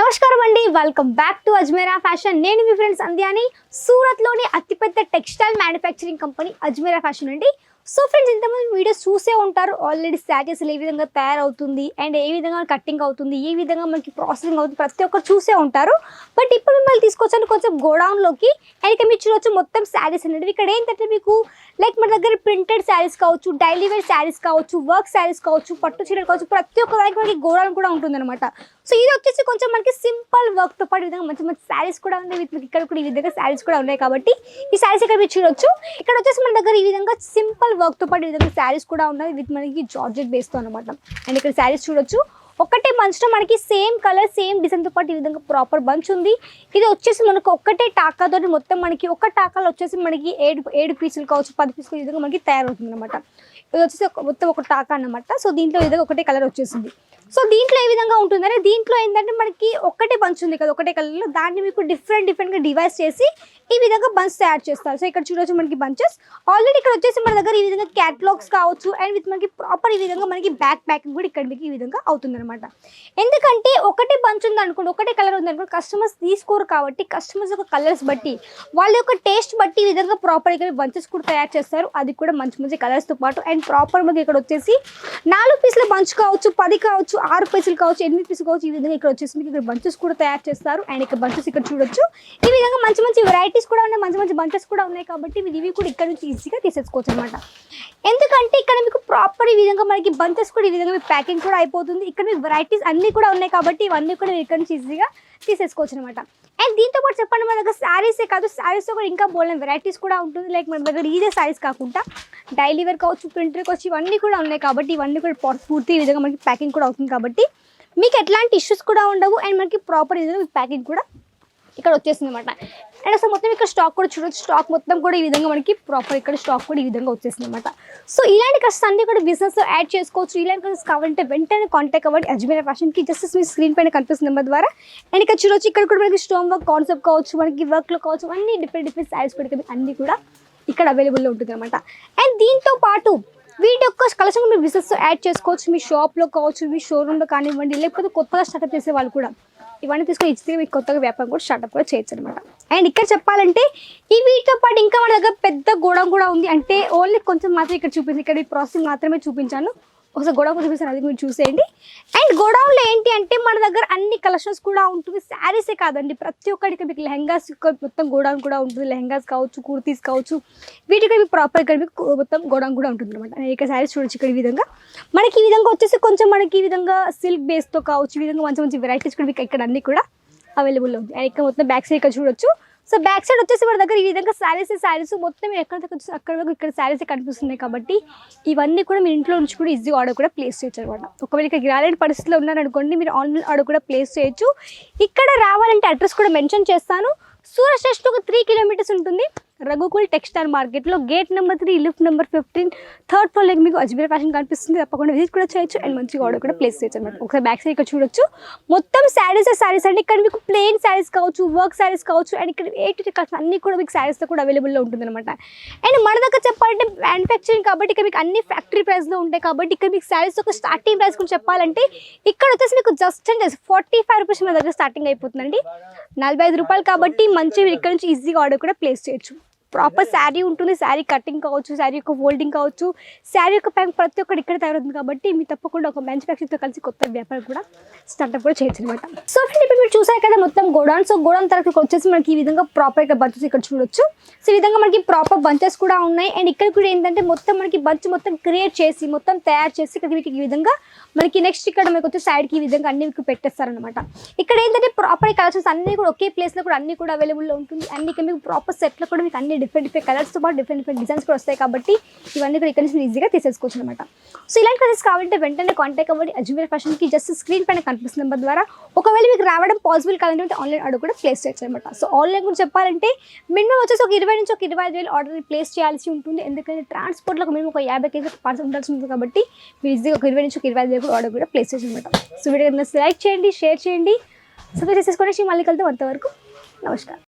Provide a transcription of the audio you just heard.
నమస్కారం అండి, welcome back to Ajmeera fashion. నేను మీ ఫ్రెండ్స్ అందియాని. సూరత్లోని అతిపెద్ద textile manufacturing company Ajmeera fashion అండి. సో ఫ్రెండ్స్, ఇంతమంది వీడియోస్ చూసే ఉంటారు ఆల్రెడీ. శారీస్ ఏ విధంగా తయారవుతుంది అండ్ ఏ విధంగా కటింగ్ అవుతుంది, ఏ విధంగా మనకి ప్రాసెసింగ్ అవుతుంది, ప్రతి ఒక్కరు చూసే ఉంటారు. బట్ ఇప్పుడు మిమ్మల్ని తీసుకొచ్చాను కొంచెం గోడౌన్లోకి. అండ్ ఇక్కడ మీరు చూడవచ్చు మొత్తం శారీస్ అనేది. ఇక్కడ ఏంటంటే మీకు లైక్ మన దగ్గర ప్రింటెడ్ శారీస్ కావచ్చు, డైలీ వేర్ శారీస్ కావచ్చు, వర్క్ శారీస్ కావచ్చు, పట్టు చీరలు కావచ్చు, ప్రతి ఒక్క దానికి మనకి గోడౌన్ కూడా ఉంటుందన్నమాట. సో ఇది వచ్చేసి కొంచెం మనకి సింపుల్ వర్క్తో పాటు ఈ విధంగా మంచి మంచి శారీస్ కూడా ఉన్నాయి. ఇక్కడ కూడా ఈ విధంగా శారీస్ కూడా ఉన్నాయి కాబట్టి ఈ శారీస్ ఇక్కడ మీరు చూడొచ్చు. ఇక్కడ వచ్చేసి మన దగ్గర ఈ విధంగా సింపుల్ వర్క్తో పాటు ఈ విధంగా శారీస్ కూడా ఉన్నాయి విత్ మనకి జార్జెట్ బేస్తో అనమాట. అండ్ ఇక్కడ శారీస్ చూడొచ్చు. ఒకటే బంచ్లో మనకి సేమ్ కలర్ సేమ్ డిజైన్తో పాటు ఈ విధంగా ప్రాపర్ బంచ్ ఉంది. ఇది వచ్చేసి మనకు ఒక్కటే టాకాతో మొత్తం మనకి ఒక టాకాలో వచ్చేసి మనకి ఏడు పీసులు కావచ్చు, 10 పీసులు ఈ విధంగా మనకి తయారవుతుంది అనమాట. ఇది వచ్చేసి మొత్తం ఒక టాకా అనమాట. సో దీంట్లో ఈ విధంగా ఒకటే కలర్ వచ్చేసింది. సో దీంట్లో ఏ విధంగా ఉంటుందంటే దీంట్లో ఏంటంటే మనకి ఒకటే బంచ్ ఉంది కదా, ఒకటే కలర్లో. దాన్ని మీకు డిఫరెంట్గా డివైస్ చేసి ఈ విధంగా బంచ్ తయారు చేస్తారు. సో ఇక్కడ చూడొచ్చు మనకి బంచెస్ ఆల్రెడీ ఇక్కడ వచ్చేసి మన దగ్గర ఈ విధంగా క్యాటలాగ్స్ కావచ్చు అండ్ విత్ మనకి ప్రాపర్ ఈ విధంగా మనకి బ్యాక్ ప్యాకింగ్ కూడా ఇక్కడ మీకు ఈ విధంగా అవుతుందన్నమాట. ఎందుకంటే ఒకటే బంచ్ ఉంది అనుకోండి, ఒకటే కలర్ ఉంది అనుకోండి, కస్టమర్స్ తీసుకోరు కాబట్టి కస్టమర్స్ యొక్క కలర్స్ బట్టి వాళ్ళ యొక్క టేస్ట్ బట్టి ఈ విధంగా ప్రాపర్ ఇక్కడ బంచెస్ కూడా తయారు చేస్తారు. అది కూడా మంచి మంచి కలర్స్తో పాటు. అండ్ ప్రాపర్ మనకి ఇక్కడ వచ్చేసి 4 పీసుల బంచ్ కావచ్చు, 10 కావచ్చు, 6 పీసులు కావచ్చు, 8 పీసులు కావచ్చు, ఈ విధంగా ఇక్కడ వచ్చేసి ఇక్కడ బంచెస్ కూడా తయారు చేస్తారు. అండ్ ఇక్కడ బంచెస్ ఇక్కడ చూడొచ్చు. ఈ విధంగా మంచి మంచి వెరైటీస్ కూడా ఉన్నాయి, మంచి మంచి బంచెస్ కూడా ఉన్నాయి కాబట్టి మీరు ఇవి కూడా ఇక్కడ నుంచి ఈజీగా తీసేసుకోవచ్చు అనమాట. ఎందుకంటే ఇక్కడ మీకు ప్రాపర్ ఈ విధంగా మనకి బంచెస్ కూడా ఈ విధంగా మీకు ప్యాకింగ్ కూడా అయిపోతుంది. ఇక్కడ మీకు వెరైటీస్ అన్నీ కూడా ఉన్నాయి కాబట్టి ఇవన్నీ కూడా మీరు ఇక్కడ నుంచి ఈజీగా తీసేసుకోవచ్చు అనమాట. అండ్ దీంతో పాటు చెప్పండి, మన దగ్గర శారీసే కాదు, శారీస్తో కూడా ఇంకా బోల్డెన్ వెరైటీస్ కూడా ఉంటుంది. లైక్ మన దగ్గర ఇదే శారీస్ కాకుండా డైలీ వేర్ కావచ్చు, ప్రింటర్ కావచ్చు, ఇవన్నీ కూడా ఉన్నాయి కాబట్టి ఇవన్నీ కూడా పూర్తి ఈ విధంగా మనకి ప్యాకింగ్ కూడా అవుతుంది కాబట్టి మీకు ఎట్లాంటి ఇష్యూస్ కూడా ఉండవు. అండ్ మనకి ప్రాపర్ ఈ విధంగా మీకు ప్యాకింగ్ కూడా ఇక్కడ వచ్చేసింది అనమాట. అండ్ అసలు మొత్తం ఇక్కడ స్టాక్ కూడా చూడొచ్చు. స్టాక్ మొత్తం కూడా ఈ విధంగా మనకి ప్రాపర్ ఇక్కడ స్టాక్ కూడా ఈ విధంగా వచ్చేసింది అనమాట. సో ఇలాంటి కష్టం అన్నీ కూడా బిజినెస్లో యాడ్ చేసుకోవచ్చు. ఇలాంటి కష్టం కావాలంటే వెంటనే కాంటాక్ట్ అవ్వండి అజ్మీరా ఫ్యాషన్కి. జస్ట్ మీ స్క్రీన్ పైన కనిపిస్తున్న నెంబర్ ద్వారా. అండ్ ఇక్కడ చూడొచ్చు, ఇక్కడ కూడా మనకి స్టోన్ వర్క్ కాన్సెప్ట్ కావచ్చు, మనకి వర్క్లో కావచ్చు, అన్ని డిఫరెంట్ శారీస్ కూడా అన్నీ కూడా ఇక్కడ అవైలబుల్లో ఉంటుంది అనమాట. అండ్ దీంతో పాటు వీటి యొక్క కలెక్షన్ మీరు బిజినెస్తో యాడ్ చేసుకోవచ్చు. మీ షాప్లో కావచ్చు, మీ షోరూంలో కానివ్వండి, లేకపోతే కొత్తగా స్టార్ట్అప్ చేసే వాళ్ళు కూడా ఇవన్నీ తీసుకొని ఈజీగా మీకు కొత్తగా వ్యాపారం కూడా స్టార్ట్అప్ కూడా చేయొచ్చు అనమాట. అండ్ ఇక్కడ చెప్పాలంటే ఈ వీటితో పాటు ఇంకా మన దగ్గర పెద్ద గోడౌన్ కూడా ఉంది. అంటే ఓన్లీ కొంచెం మాత్రం ఇక్కడ చూపించి ఇక్కడ ఈ ప్రాసెసింగ్ మాత్రమే చూపించాను. ఒకసారి గోడౌన్ చూపిస్తాను, అది మీరు చూసేయండి. అండ్ గోడౌన్లో ఏంటి అంటే మన దగ్గర అన్ని కలెక్షన్స్ కూడా ఉంటుంది. శారీసే కాదండి, ప్రతి ఒక్కరికి మీకు లెహంగాస్ మొత్తం గోడౌన్ కూడా ఉంటుంది. లెహంగాస్ కావచ్చు, కుర్తీస్ కావచ్చు, వీటికి మీకు ప్రాపర్ ఇక్కడ మీకు మొత్తం గోడౌన్ కూడా ఉంటుంది అనమాట. ఇక్కడ శారీస్ చూడొచ్చు. ఇక్కడ ఈ విధంగా మనకి ఈ విధంగా వచ్చేసి కొంచెం మనకి ఈ విధంగా సిల్క్ బేస్తో కావచ్చు, ఈ విధంగా మంచి మంచి వెరైటీస్ కూడా మీకు ఇక్కడ అన్ని కూడా అవైలబుల్లో ఉంది. అండ్ ఇక్కడ మొత్తం బ్యాక్ సైడ్ ఇక్కడ చూడొచ్చు. సో బ్యాక్ సైడ్ వచ్చేసి మన దగ్గర ఈ విధంగా శారీస్ మొత్తం ఎక్కడ వచ్చేసి అక్కడ వరకు ఇక్కడ శారీస్ కనిపిస్తున్నాయి కాబట్టి ఇవన్నీ కూడా మీరు ఇంట్లో నుంచి కూడా ఈజీ ఆర్డర్ కూడా ప్లేస్ చేయొచ్చు అనమాట. ఒకవేళ ఇక్కడ రాలేని పరిస్థితిలో ఉన్నారనుకోండి, మీరు ఆన్లైన్ ఆర్డర్ కూడా ప్లేస్ చేయొచ్చు. ఇక్కడ రావాలంటే అడ్రస్ కూడా మెన్షన్ చేస్తాను. సూరత్ స్టేషన్ ఒక 3 కిలోమీటర్స్ ఉంటుంది. రఘుకుల్ టెక్స్టైల్ మార్కెట్లో gate number 3 lift number 15 third ఫ్లోర్లో మీకు అజ్మీరా ఫ్యాషన్ కనిపిస్తుంది. తప్పకుండా విజిట్ కూడా చేయొచ్చు అండ్ మంచిగా ఆర్డర్ కూడా ప్లేస్ చేయొచ్చు అనమాట. ఒకసారి బ్యాక్ సైడ్ ఇక్కడ చూడొచ్చు. మొత్తం శారీస్ అంటే ఇక్కడ మీకు ప్లెయిన్ శారీస్ కావచ్చు, వర్క్ శారీస్ కావచ్చు, అండ్ ఇక్కడ అన్ని కూడా మీకు శారీస్తో కూడా అవైలబుల్లో ఉంటుంది అనమాట. అండ్ మన దగ్గర చెప్పాలంటే మ్యానుఫ్యాక్చరింగ్ కాబట్టి ఇక్కడ మీకు అన్ని ఫ్యాక్టరీ ప్రైస్లో ఉంటాయి కాబట్టి ఇక్కడ మీకు శారీస్ ఒక స్టార్టింగ్ ప్రైస్ కూడా చెప్పాలంటే ఇక్కడ వచ్చేసి మీకు జస్ట్ అండ్ జస్ట్ 45 రూపీస్ మన దగ్గర స్టార్టింగ్ అయిపోతుందండి. 45 రూపాయలు కాబట్టి మంచిగా ఇక్కడ నుంచి ఈజీగా ఆర్డర్ కూడా ప్లేస్ చేయొచ్చు. ప్రాపర్ శారీ ఉంటుంది, శారీ కటింగ్ కావచ్చు, శారీ యొక్క ఫోల్డింగ్ కావచ్చు, శారీ యొక్క ప్యాక్ ప్రతి ఒక్కటి ఇక్కడ తయారవుతుంది కాబట్టి మీరు తప్పకుండా ఒక మ్యానుఫ్యాక్చరింగ్తో కలిసి కొత్త వ్యాపారం కూడా స్టార్ట్అప్ కూడా చేయొచ్చు అనమాట. సో ఫ్రెండ్, ఇప్పుడు మీరు చూసారు కదా మొత్తం గోడౌన్. సో గోడౌన్ తరఫుకి వచ్చేసి మనకి ఈ విధంగా ప్రాపర్ ఇక్కడ బంచెస్ ఇక్కడ చూడొచ్చు. సో ఈ విధంగా మనకి ప్రాపర్ బంచెస్ కూడా ఉన్నాయి. అండ్ ఇక్కడ కూడా ఏంటంటే మొత్తం మనకి బంచ్ మొత్తం క్రియేట్ చేసి మొత్తం తయారు చేసి ఇక్కడ మీకు ఈ విధంగా మనకి నెక్స్ట్ ఇక్కడ మనకి వచ్చే సైడ్కి ఈ విధంగా అన్ని మీకు పెట్టేస్తారనమాట. ఇక్కడ ఏంటంటే ప్రాపర్ కలెక్షన్స్ అన్ని కూడా ఒకే ప్లేస్లో కూడా అన్ని కూడా అవైలబుల్లో ఉంటుంది. అన్ని ఇక్కడ మీకు ప్రాపర్ సెట్లో కూడా మీకు అన్ని డిఫరెంట్ కలర్స్తో పాటు డిఫరెంట్ డిజైన్స్ కూడా వస్తాయి కాబట్టి ఇవన్నీ కూడా ఇక్కడ నుంచి ఈజీగా తీసేసుకోవచ్చు అనమాట. సో ఇలాంటి కలర్స్ కావాలంటే వెంటనే కాంటాక్ట్ అవ్వండి అజ్మీరా ఫ్యాషన్కి. జస్ట్ స్క్రీన్ పైన కనిపిస్తున్న నెంబర్ ద్వారా. ఒకవేళ మీకు రావడం పాసిబుల్ కావాలంటే ఆన్లైన్ ఆర్డర్ కూడా ప్లేస్ చేయొచ్చు అనమాట. సో ఆన్లైన్ కూడా చెప్పాలంటే మినిమం వచ్చేసి ఒక 20 నుంచి ఒక 25,000 ఆర్డర్ ప్లేస్ చేయాల్సి ఉంటుంది. ఎందుకంటే ట్రాన్స్పోర్ట్లో మినిమం ఒక 50 కేజీ పార్సల్ ఉండాల్సి ఉంటుంది కాబట్టి మీరు ఈజీగా ఒక 20 నుంచి ఒక 25,000 ఆర్డర్ కూడా ప్లేస్ చేయొచ్చు అనమాట. సో వీడియో లైక్ చేయండి, షేర్ చేయండి, సబ్స్క్రైబ్ చేసేసుకొని మళ్ళీ కలుద్దాం. అంతవరకు నమస్కారం.